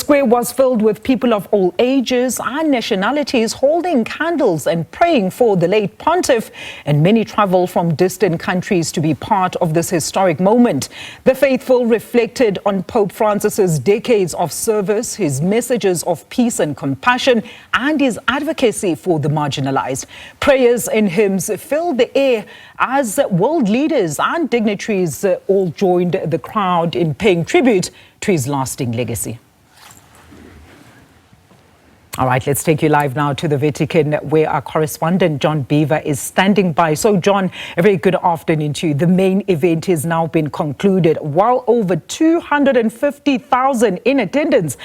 square was filled with people of all ages and nationalities holding candles and praying for the late pontiff, and many traveled from distant countries to be part of this historic moment. The faithful reflected on Pope Francis's decades of service, his messages of peace and compassion, and his advocacy for the marginalized. Prayers and hymns filled the air as world leaders and dignitaries all joined the crowd in paying tribute to his lasting legacy. All right, let's take you live now to the Vatican, where our correspondent John Bevir is standing by. So, John, a very good afternoon to you. The main event has now been concluded. Well over 250,000 in attendance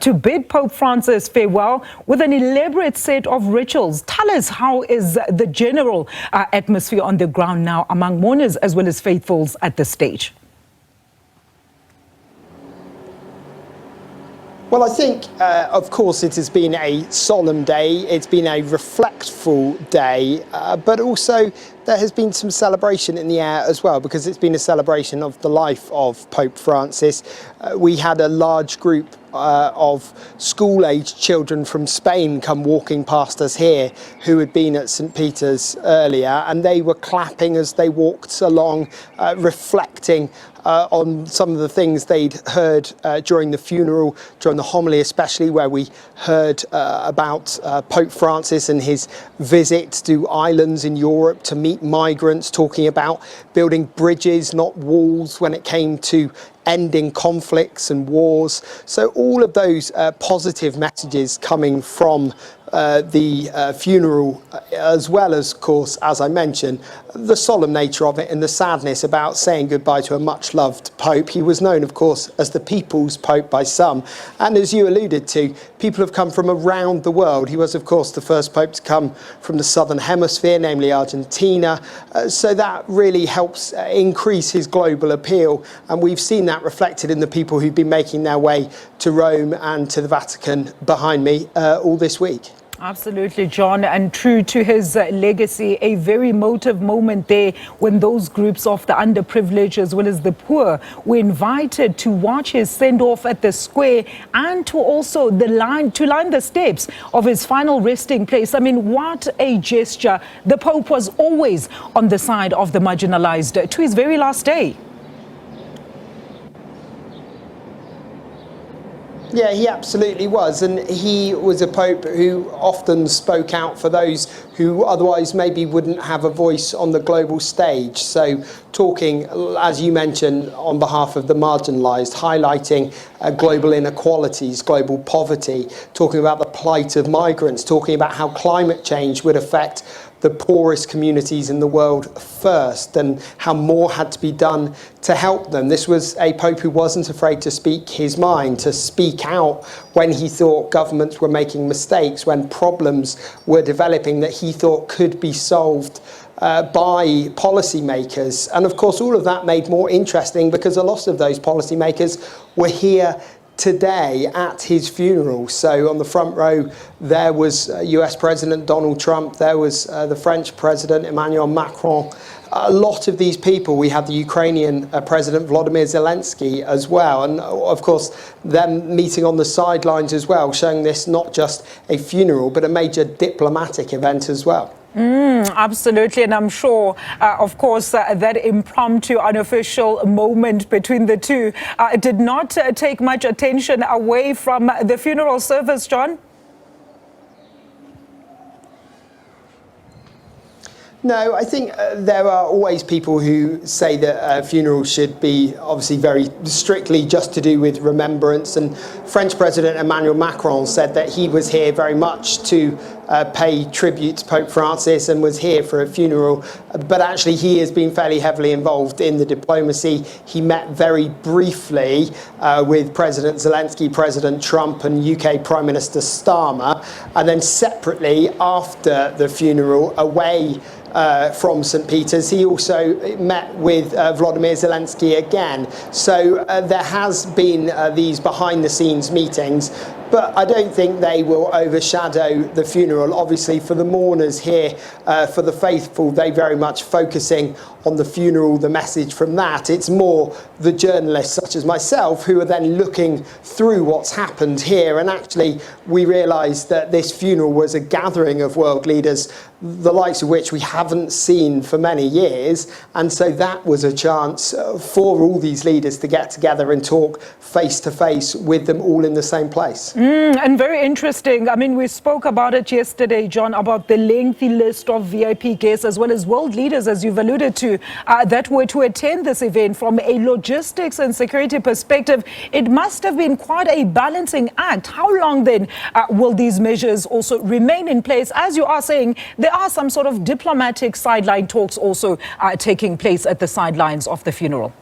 to bid Pope Francis farewell with an elaborate set of rituals. Tell us, how is the general atmosphere on the ground now among mourners as well as faithfuls at this stage? Well, I think, of course, it has been a solemn day. It's been a reflectful day, but also there has been some celebration in the air as well, because it's been a celebration of the life of Pope Francis. We had a large group of school-aged children from Spain come walking past us here who had been at Saint Peters earlier, and they were clapping as they walked along, reflecting on some of the things they'd heard during the funeral, during the homily especially, where we heard about Pope Francis and his visits to islands in Europe to meet migrants, talking about building bridges, not walls, when it came to ending conflicts and wars. So all of those positive messages coming from the funeral, as well as, of course, as I mentioned, the solemn nature of it and the sadness about saying goodbye to a much loved Pope. He was known, of course, as the People's Pope by some. And as you alluded to, people have come from around the world. He was, of course, the first Pope to come from the Southern Hemisphere, namely Argentina. So that really helps increase his global appeal. And we've seen that reflected in the people who've been making their way to Rome and to the Vatican behind me all this week. Absolutely, John, and true to his legacy, a very emotive moment there when those groups of the underprivileged as well as the poor were invited to watch his send-off at the square and to also line the steps of his final resting place. I mean, what a gesture. The Pope was always on the side of the marginalized to his very last day. Yeah, he absolutely was, and he was a Pope who often spoke out for those who otherwise maybe wouldn't have a voice on the global stage. So talking, as you mentioned, on behalf of the marginalised, highlighting global inequalities, global poverty, talking about the plight of migrants, talking about how climate change would affect the poorest communities in the world first, and how more had to be done to help them. This was a Pope who wasn't afraid to speak his mind, to speak out when he thought governments were making mistakes, when problems were developing that he thought could be solved by policymakers. And of course, all of that made more interesting because a lot of those policymakers were here today at his funeral. So on the front row, there was US President Donald Trump, there was the French President Emmanuel Macron. A lot of these people, we had the Ukrainian President Volodymyr Zelensky as well, and of course them meeting on the sidelines as well, showing this not just a funeral but a major diplomatic event as well. Absolutely, and I'm sure, of course, that impromptu, unofficial moment between the two did not take much attention away from the funeral service, John? No, I think there are always people who say that funerals should be obviously very strictly just to do with remembrance. And French President Emmanuel Macron said that he was here very much to pay tribute to Pope Francis and was here for a funeral. But actually, he has been fairly heavily involved in the diplomacy. He met very briefly with President Zelensky, President Trump, and UK Prime Minister Starmer. And then separately, after the funeral, away from St. Peters, he also met with Volodymyr Zelensky again. So there has been these behind-the-scenes meetings, but I don't think they will overshadow the funeral. Obviously, for the mourners here, for the faithful, they very much focusing on the funeral, the message from that. It's more the journalists such as myself who are then looking through what's happened here. And actually, we realised that this funeral was a gathering of world leaders, the likes of which we haven't seen for many years. And so that was a chance for all these leaders to get together and talk face to face with them all in the same place. And very interesting. I mean, we spoke about it yesterday, John, about the lengthy list of VIP guests as well as world leaders, as you've alluded to, that were to attend this event. From a logistics and security perspective, it must have been quite a balancing act. How long then will these measures also remain in place? As you are saying, there are some sort of diplomatic sideline talks also taking place at the sidelines of the funeral.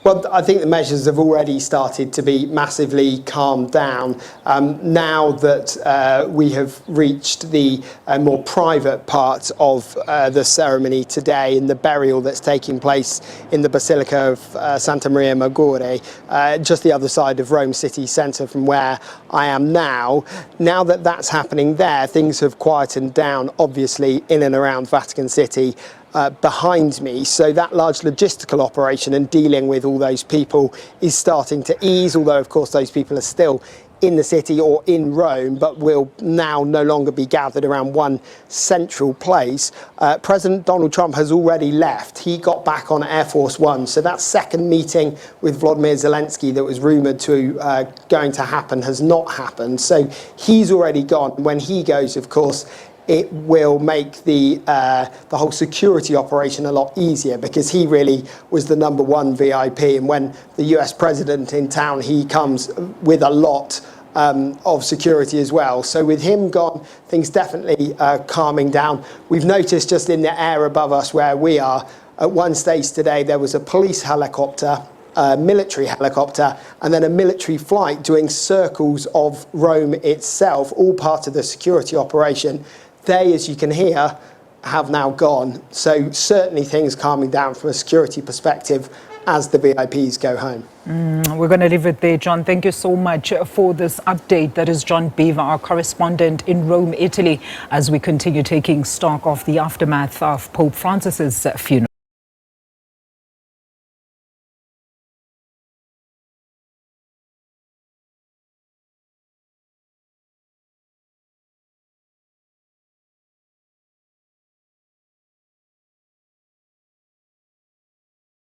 Well, I think the measures have already started to be massively calmed down. Now that we have reached the more private part of the ceremony today, and the burial that's taking place in the Basilica of Santa Maria Maggiore, just the other side of Rome city centre from where I am now. Now that that's happening there, things have quietened down, obviously, in and around Vatican City. Behind me, so that large logistical operation and dealing with all those people is starting to ease, although of course those people are still in the city or in Rome, but will now no longer be gathered around one central place. President Donald Trump has already left. He got back on Air Force One, so that second meeting with Vladimir Zelensky that was rumoured to going to happen has not happened, so he's already gone. When he goes, of course, it will make the whole security operation a lot easier, because he really was the #1 VIP. And when the US president in town, he comes with a lot of security as well. So with him gone, things definitely calming down. We've noticed just in the air above us where we are, at one stage today, there was a police helicopter, a military helicopter, and then a military flight doing circles of Rome itself, all part of the security operation. They, as you can hear, have now gone. So certainly things calming down from a security perspective as the VIPs go home. We're going to leave it there, John. Thank you so much for this update. That is John Bevir, our correspondent in Rome, Italy, as we continue taking stock of the aftermath of Pope Francis's funeral.